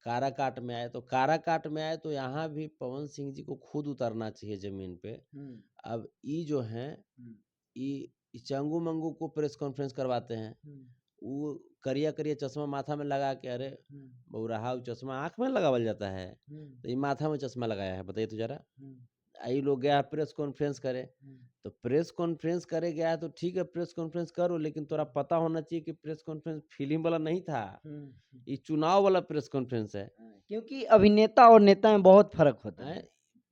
काराकाट में आए, तो काराकाट में आए तो यहाँ भी पवन सिंह जी को खुद उतरना चाहिए जमीन पे। अब ई जो हैं, ई चंगू मंगू को प्रेस कॉन्फ्रेंस करवाते हैं, वो करिया करिया चश्मा माथा में लगा के, अरे बौराहा उ चश्मा आँख में लगावल जाता है, तो ये माथा में चश्मा लगाया है, बताइए तो जरा। आई लोग गया प्रेस कॉन्फ्रेंस करे, तो प्रेस कॉन्फ्रेंस करे गया है तो ठीक है, प्रेस कॉन्फ्रेंस करो, लेकिन तोरा पता होना चाहिए कि प्रेस कॉन्फ्रेंस फिल्म वाला नहीं था, ये चुनाव वाला प्रेस कॉन्फ्रेंस है। क्योंकि अभिनेता और नेता में बहुत फर्क होता है।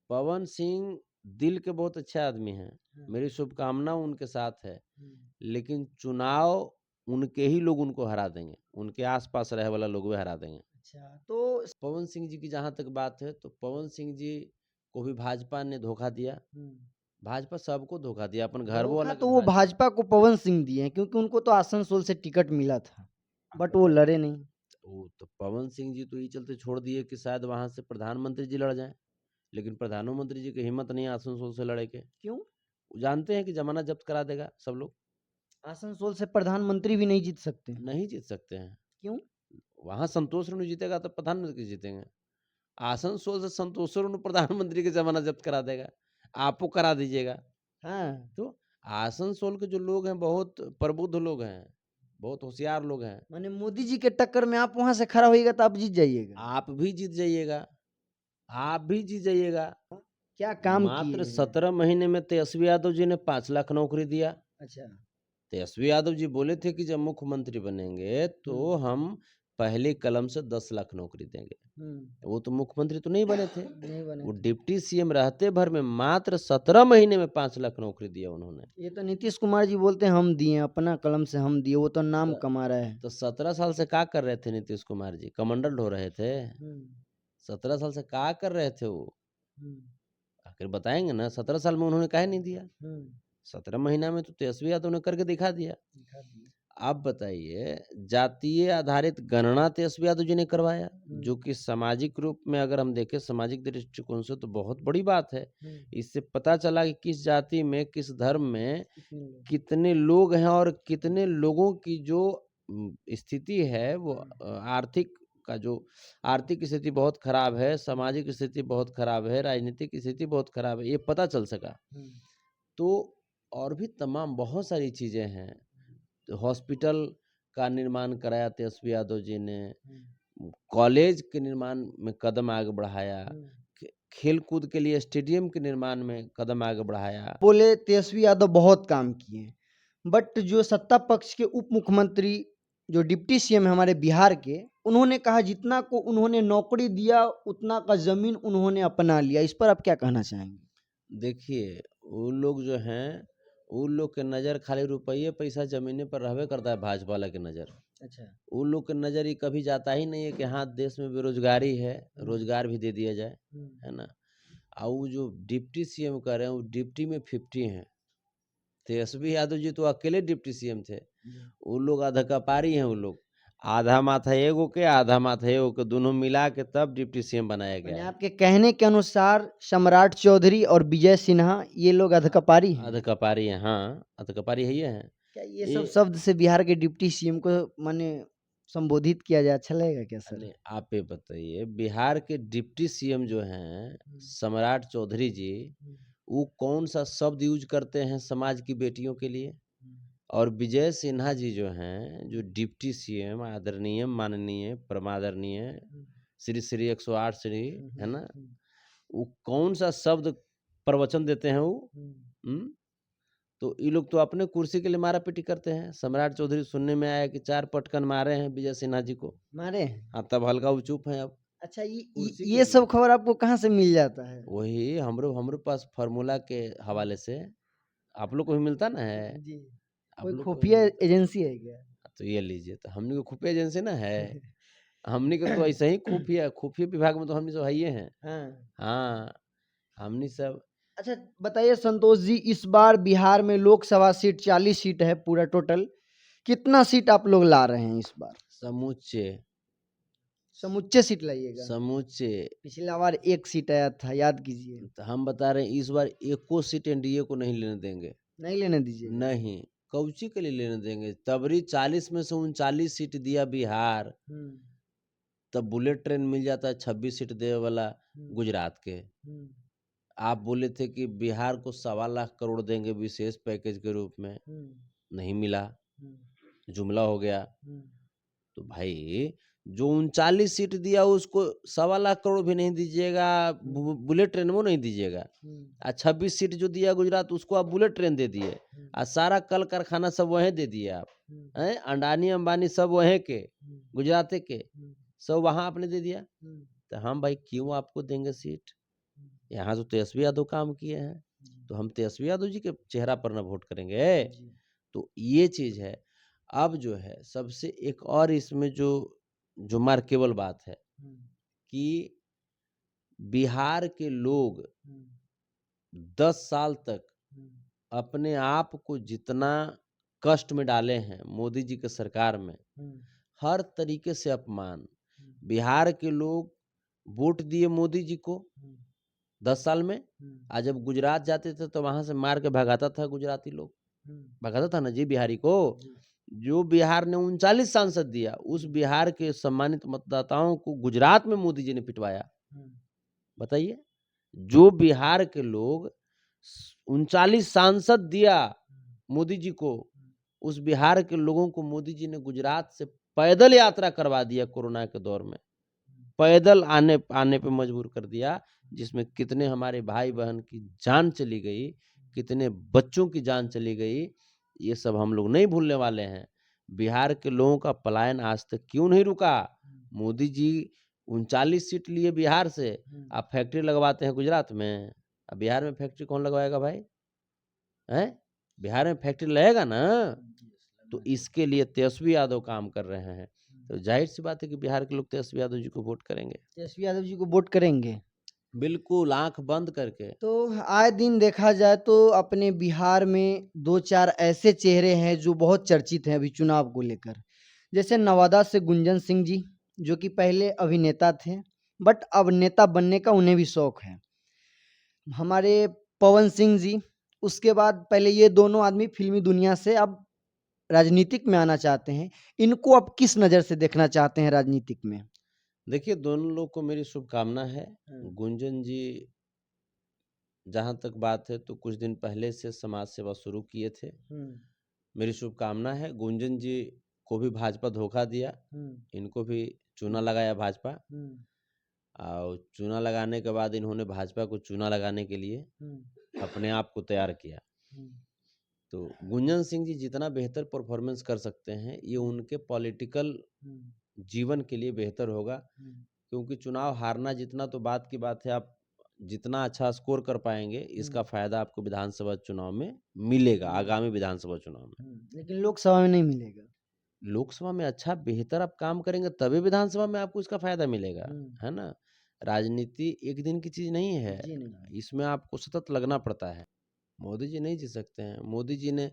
पवन सिंह दिल के बहुत अच्छे आदमी हैं, मेरी शुभकामना उनके साथ है, लेकिन चुनाव उनके ही लोग उनको हरा देंगे, उनके आसपास रहे वाला लोग भी हरा देंगे। अच्छा, तो पवन सिंह जी की जहाँ तक बात है, तो पवन सिंह जी को भी भाजपा ने धोखा दिया, भाजपा सबको धोखा दिया, अपन घर धोखा वाला तो वो भाजपा को पवन सिंह दिए हैं, क्योंकि उनको तो आसनसोल से टिकट मिला था, बट वो लड़े नहीं। वो तो पवन सिंह जी तो ये चलते छोड़ दिए कि शायद वहां से प्रधानमंत्री जी लड़ जाएं, लेकिन प्रधानमंत्री जी की हिम्मत नहीं आसनसोल से लड़े के। क्यों? वो जानते हैं कि जमाना जब्त करा देगा सब लोग, आसनसोल से प्रधानमंत्री भी नहीं जीत सकते। नहीं जीत सकते हैं। क्यों? वहां संतोष रेणु जीतेगा तो प्रधानमंत्री जीतेंगे, आसनसोल से संतोष रेणु प्रधानमंत्री की जमाना जब्त करा देगा, आपको करा दीजिएगा। हाँ, तो आसनसोल के जो लोग हैं बहुत प्रबुद्ध लोग हैं, बहुत होशियार लोग हैं, माने मोदी जी के टक्कर में आप वहां से खड़ा होइएगा तो आप जीत जाइएगा। आप भी जीत जाइएगा, आप भी जीत जाइएगा। क्या काम किए मात्र हैं? 17 महीने में तेजस्वी यादव जी ने 5 लाख नौकरी दिया। अच्छा। तेजस्वी यादव जी बोले थे कि जब मुख्यमंत्री बनेंगे तो हम पहले कलम से 10 लाख नौकरी देंगे। वो तो मुख्यमंत्री तो नहीं बने थे, नहीं बने वो थे। डिप्टी सीएम रहते भर में मात्र 17 महीने में 5 लाख नौकरी दिया उन्होंने। ये तो नीतीश कुमार जी बोलते हैं हम दिए, अपना कलम से हम दिए, वो तो नाम तो, कमा रहा है। तो 17 साल से क्या कर रहे थे नीतीश कुमार जी, कमंडल ढो रहे थे। 17 साल से क्या कर रहे थे वो, आखिर बताएंगे ना, 17 साल में उन्होंने काहे नहीं दिया, 17 महीना में तो तेजस्वी यादव ने करके दिखा दिया। आप बताइए, जातीय आधारित गणना तेजस्वी यादव जी ने करवाया, जो कि सामाजिक रूप में अगर हम देखें, सामाजिक दृष्टिकोण से तो बहुत बड़ी बात है। इससे पता चला कि किस जाति में, किस धर्म में कितने लोग हैं, और कितने लोगों की जो स्थिति है वो आर्थिक का जो आर्थिक स्थिति बहुत खराब है, सामाजिक स्थिति बहुत खराब है, राजनीतिक स्थिति बहुत खराब है, ये पता चल सका। तो और भी तमाम बहुत सारी चीजें हैं, तो हॉस्पिटल का निर्माण कराया तेजस्वी यादव जी ने, कॉलेज के निर्माण में कदम आगे बढ़ाया, खेल कूद के लिए स्टेडियम के निर्माण में कदम आगे बढ़ाया। बोले तेजस्वी यादव बहुत काम किए, बट जो सत्ता पक्ष के उप मुख्यमंत्री जो डिप्टी सीएम है हमारे बिहार के, उन्होंने कहा जितना को उन्होंने नौकरी दिया उतना का जमीन उन्होंने अपना लिया। इस पर आप क्या कहना चाहेंगे? देखिए, वो लोग जो हैं, उन लोग के नज़र खाली रुपये पैसा जमीने पर रहबे करता है, भाजपा वाला के नज़र। अच्छा। उन लोग के नज़र ये कभी जाता ही नहीं है कि हाँ देश में बेरोजगारी है, रोजगार भी दे दिया जाए, है ना। और वो जो डिप्टी सीएम कर रहे हैं, वो डिप्टी में 50 हैं। तेजस्वी यादव जी तो अकेले डिप्टी सीएम थे, वो लोग अधकपारी हैं, वो लोग आधा माथा एगो के, आधा माथा एगो के, दोनों मिला के तब डिप्टी सीएम बनाया गया है। आपके कहने के अनुसार सम्राट चौधरी और विजय सिन्हा ये लोग अधकपारी हैं। अधकपारी हैं, हाँ अधकपारी है, ये हैं। क्या ये सब शब्द से बिहार के डिप्टी सीएम को माने संबोधित किया जाए, अच्छा लगेगा क्या सर? आप ये बताइए, बिहार के डिप्टी सीएम जो हैं सम्राट चौधरी जी, वो कौन सा शब्द यूज करते हैं समाज की बेटियों के लिए? और विजय सिन्हा जी जो हैं, जो डिप्टी सीएम आदरणीय माननीय परमादरणीय श्री श्री 108 श्री, है ना, वो कौन सा शब्द प्रवचन देते हैं वो? तो ये लोग तो अपने कुर्सी के लिए मारा पीटी करते हैं। सम्राट चौधरी सुनने में आया कि 4 पटकन मारे हैं विजय सिन्हा जी को। मारे? हाँ, तब हल्का वो चुप है अब। अच्छा, कुर्सी के ये लिए। सब खबर आपको कहाँ से मिल जाता है? वही हमरो पास फार्मूला के हवाले से, आप लोग को भी मिलता ना है, जी। आप कोई लोग को भी खुफिया मिलता। एजेंसी है क्या? तो ये लीजिए, तो हमनी को खुफिया एजेंसी ना है, हमनी के तो ऐसे ही खुफिया खुफिया विभाग में तो हमनी सब है हैं। हाँ। हाँ, हमनी सब। अच्छा बताइए संतोष जी, इस बार बिहार में लोकसभा सीट 40 सीट है पूरा टोटल, कितना सीट आप लोग ला रहे हैं इस बार? समूचे समुच्चे सीट लाइएगा? समूचे पिछला बार 1 सीट आया था, याद कीजिए। तो हम बता रहे हैं, इस बार एको सीट एनडीए को नहीं लेने देंगे। नहीं लेने दीजिएगा? नहीं, कौची के लिए लेने देंगे? तबरी 40 में से 39 सीट दिया बिहार, तब बुलेट ट्रेन मिल जाता है 26 सीट देने वाला गुजरात के। आप बोले थे कि बिहार को 1.25 करोड़ देंगे विशेष पैकेज के रूप में, नहीं मिला, जुमला हो गया। तो भाई जो 39 सीट दिया उसको 1.25 करोड़ भी नहीं दीजिएगा, बुलेट ट्रेन वो नहीं दीजिएगा। 26 सीट जो दिया गुजरात उसको आप बुलेट ट्रेन दे दिए, सारा कल कारखाना सब वहीं दे दिए आप हैं, अंडानी अंबानी सब वहीं के गुजरात के सब वहां आपने दे दिया। तो हम भाई क्यों आपको देंगे सीट? यहाँ तो तेजस्वी यादव काम किए हैं, तो हम तेजस्वी यादव जी के चेहरा पर ना वोट करेंगे। तो ये चीज है। अब जो है सबसे एक और इसमें जो मार्केबल बात है कि बिहार के लोग 10 साल तक अपने आप को जितना कष्ट में डाले हैं मोदी जी के सरकार में, हर तरीके से अपमान। बिहार के लोग वोट दिए मोदी जी को 10 साल में, आज जब गुजरात जाते थे तो वहां से मार के भगाता था गुजराती लोग, भगाता था ना जी बिहारी को। जो बिहार ने 39 सांसद दिया, उस बिहार के सम्मानित मतदाताओं को गुजरात में मोदी जी ने पिटवाया। बताइए, जो बिहार के लोग 39 सांसद दिया मोदी जी को, उस बिहार के लोगों को मोदी जी ने गुजरात से पैदल यात्रा करवा दिया कोरोना के दौर में, पैदल आने पे मजबूर कर दिया, जिसमें कितने हमारे भाई बहन की जान चली गई, कितने बच्चों की जान चली गई, ये सब हम लोग नहीं भूलने वाले हैं। बिहार के लोगों का पलायन आज तक क्यों नहीं रुका? मोदी जी 39 सीट लिए बिहार से, आप फैक्ट्री लगवाते हैं गुजरात में, अब बिहार में फैक्ट्री कौन लगवाएगा भाई? हैं? बिहार में फैक्ट्री लगेगा ना? तो इसके लिए तेजस्वी यादव काम कर रहे हैं। तो जाहिर सी बात है कि बिहार के लोग तेजस्वी यादव जी को वोट करेंगे। तेजस्वी यादव जी को वोट करेंगे बिल्कुल, आंख बंद करके। तो आए दिन देखा जाए तो अपने बिहार में 2-4 ऐसे चेहरे हैं जो बहुत चर्चित हैं अभी चुनाव को लेकर। जैसे नवादा से गुंजन सिंह जी, जो कि पहले अभिनेता थे, बट अब नेता बनने का उन्हें भी शौक है। हमारे पवन सिंह जी, उसके बाद पहले ये दोनों आदमी फिल्मी दुनिया से अब राजनीतिक में आना चाहते हैं। इनको अब किस नज़र से देखना चाहते हैं राजनीतिक में? देखिए, दोनों लोग को मेरी शुभकामना है। गुंजन जी, जहां तक बात है तो कुछ दिन पहले से समाज सेवा शुरू किए थे। मेरी शुभकामना है। गुंजन जी को भी भाजपा धोखा दिया, इनको भी चूना लगाया भाजपा, और चूना लगाने के बाद इन्होंने भाजपा को चूना लगाने के लिए अपने आप को तैयार किया। तो गुंजन सिंह जी जितना बेहतर परफॉर्मेंस कर सकते हैं, ये उनके पॉलिटिकल जीवन के लिए बेहतर होगा, क्योंकि चुनाव हारना जितना तो बात की बात है, आप जितना अच्छा स्कोर कर पाएंगे इसका फायदा आपको विधानसभा चुनाव में मिलेगा, आगामी विधानसभा चुनाव में। लेकिन लोकसभा में नहीं मिलेगा। लोकसभा में अच्छा बेहतर आप काम करेंगे तभी विधानसभा में आपको इसका फायदा मिलेगा, है ना? राजनीति एक दिन की चीज नहीं है, इसमें आपको सतत लगना पड़ता है। मोदी जी नहीं जी सकते हैं। मोदी जी ने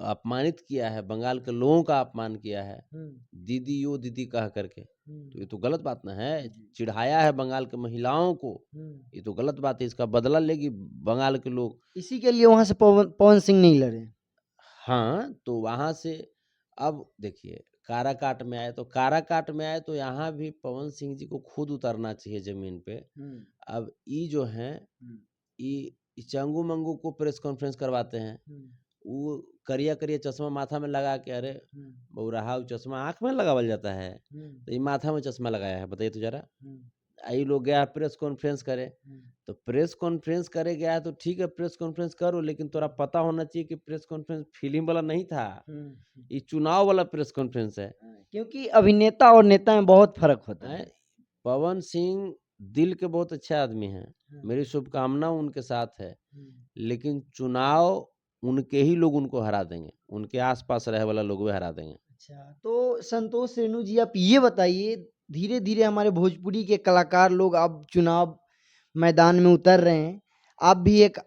अपमानित किया है, बंगाल के लोगों का अपमान किया है, दीदी यो दीदी कह करके, तो ये तो गलत बात ना है। चिढ़ाया है बंगाल के महिलाओं को, ये तो गलत बात है। इसका बदला लेगी बंगाल के लोग। इसी के लिए वहां से पवन सिंह नहीं लड़े। हाँ, तो वहां से अब देखिए, काराकाट में आए तो यहाँ भी पवन सिंह जी को खुद उतरना चाहिए जमीन पे। अब ये जो है, ये चंगू मंगू को प्रेस कॉन्फ्रेंस करवाते हैं, वो करिया करिया चश्मा माथा में लगा के, अरे बौराहा चश्मा आंख में लगावल जाता है, तो ये माथा में चश्मा लगाया है, बताइए तो जरा। आई लोग गया प्रेस कॉन्फ्रेंस करे, तो प्रेस कॉन्फ्रेंस करे गया तो ठीक है, प्रेस कॉन्फ्रेंस करो, लेकिन तोरा पता होना चाहिए कि प्रेस कॉन्फ्रेंस फिल्म वाला नहीं था, ये चुनाव वाला प्रेस कॉन्फ्रेंस है। क्योंकि अभिनेता और नेता में बहुत फर्क होता है। पवन सिंह दिल के बहुत अच्छे आदमी हैं, मेरी शुभकामना उनके साथ है, लेकिन चुनाव उनके ही लोग उनको हरा देंगे, उनके आसपास रहे वाला लोग भी हरा देंगे। अच्छा, तो संतोष रेणु जी, आप ये बताइए, धीरे धीरे हमारे भोजपुरी के कलाकार लोग अब चुनाव मैदान में उतर रहे हैं। आप भी एक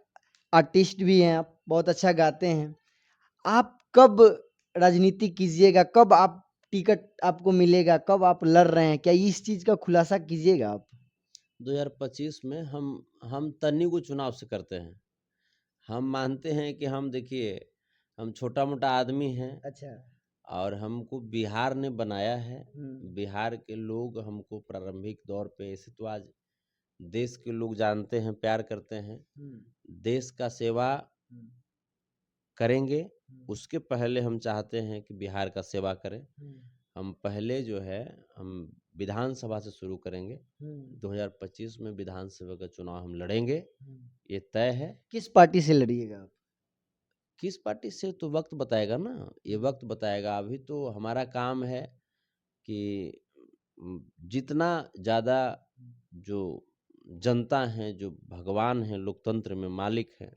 आर्टिस्ट भी हैं, आप बहुत अच्छा गाते हैं। आप कब राजनीति कीजिएगा? कब आप टिकट आपको मिलेगा? कब आप लड़ रहे हैं? क्या इस चीज का खुलासा कीजिएगा आप? 2025 में हम तन्नी को चुनाव से करते हैं। हम मानते हैं कि हम, देखिए, हम छोटा मोटा आदमी हैं। अच्छा। और हमको बिहार ने बनाया है। बिहार के लोग हमको प्रारंभिक दौर पे, ऐसे तो आज देश के लोग जानते हैं, प्यार करते हैं, देश का सेवा करेंगे, उसके पहले हम चाहते हैं कि बिहार का सेवा करें। हम पहले जो है हम विधानसभा से शुरू करेंगे। 2025 में विधानसभा का चुनाव हम लड़ेंगे, ये तय है। किस पार्टी से लड़िएगा आप? किस पार्टी से तो वक्त बताएगा ना, ये वक्त बताएगा। अभी तो हमारा काम है कि जितना ज़्यादा जो जनता है, जो भगवान है, लोकतंत्र में मालिक है,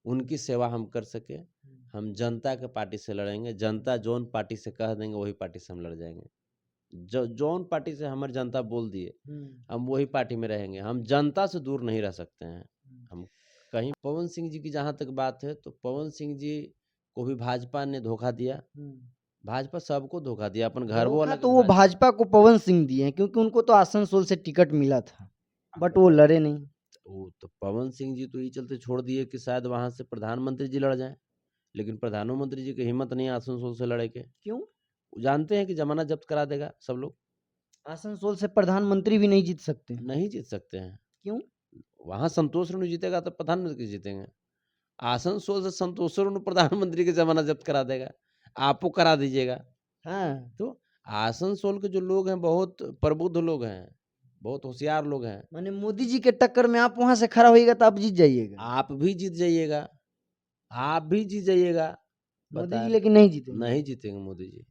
उनकी सेवा हम कर सके। हम जनता के पार्टी से लड़ेंगे। जनता जौन पार्टी से कह देंगे वही पार्टी से हम लड़ जाएंगे। जौन पार्टी से हमारी जनता बोल दिए हम वही पार्टी में रहेंगे। हम जनता से दूर नहीं रह सकते हैं। हम कहीं पवन सिंह जी की जहाँ तक बात है, तो पवन सिंह जी को भी भाजपा ने धोखा दिया। भाजपा सबको धोखा दिया, अपन घर वाला तो वो भाजपा को पवन सिंह दिए हैं, क्योंकि उनको तो आसनसोल से टिकट मिला था, बट वो लड़े नहीं। वो तो पवन सिंह जी तो ये चलते छोड़ दिए कि शायद वहां से प्रधानमंत्री जी लड़ जाएं, लेकिन प्रधानमंत्री जी की हिम्मत नहीं है आसनसोल से लड़े के। क्यों? वो जानते हैं कि जमाना जब्त करा देगा सब लोग। आसनसोल से प्रधानमंत्री भी नहीं जीत सकते? नहीं जीत सकते हैं। क्यों? वहां संतोष रेणु जीतेगा तो प्रधानमंत्री जीतेंगे। आसनसोल से संतोष रेणु प्रधानमंत्री की जमाना जब्त करा देगा, आपको करा दीजिएगा। हाँ, तो आसनसोल के जो लोग हैं बहुत प्रबुद्ध लोग हैं, बहुत होशियार लोग हैं। माने मोदी जी के टक्कर में आप वहां से खड़ा होइएगा तो आप जीत जाइएगा? आप भी जीत जाइएगा, आप भी जीत जाइएगा। मोदी जी लेकिन नहीं जीतेंगे। नहीं जीतेंगे मोदी जी।